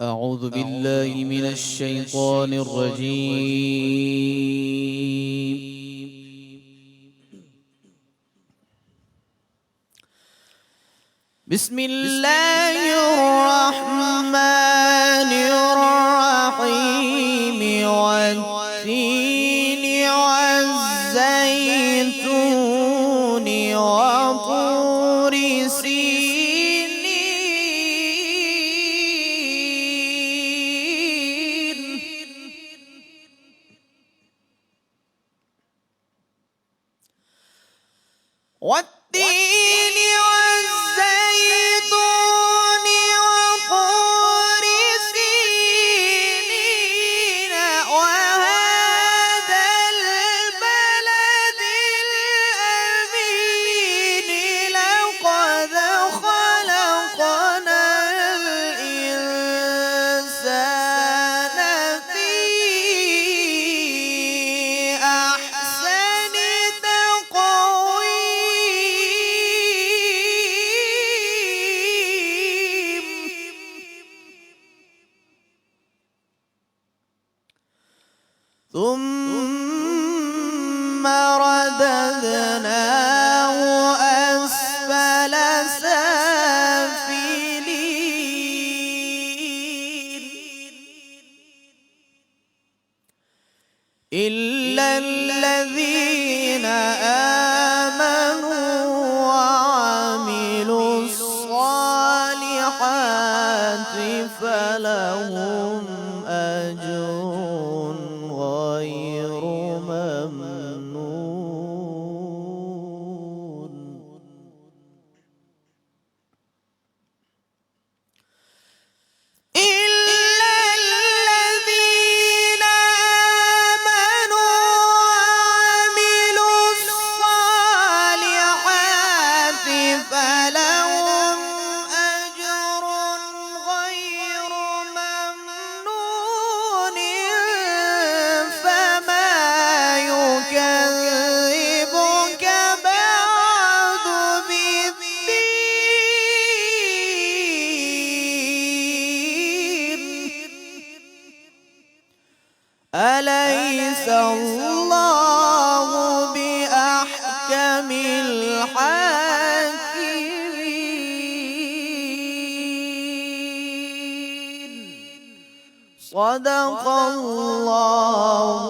أعوذ بالله من الشيطان الرجيم. بسم الله الرحمن الرحيم والتين والزيتون وطور سينين والتين والزيتون وطور سينين وهذا البلد الأمين لقد خلقنا الإنسان في أحسن تقويم ثم رددناه أسفل سافلين إلا الذين آمنوا وعملوا الصالحات فلهم أجر غير ممنون. إلا الذين آمنوا وعملوا الصالحات فلهم أجر غير ممنون. فما يكذبك بعد بالدين. أليس الله بأحكم الحاكمين. صدق الله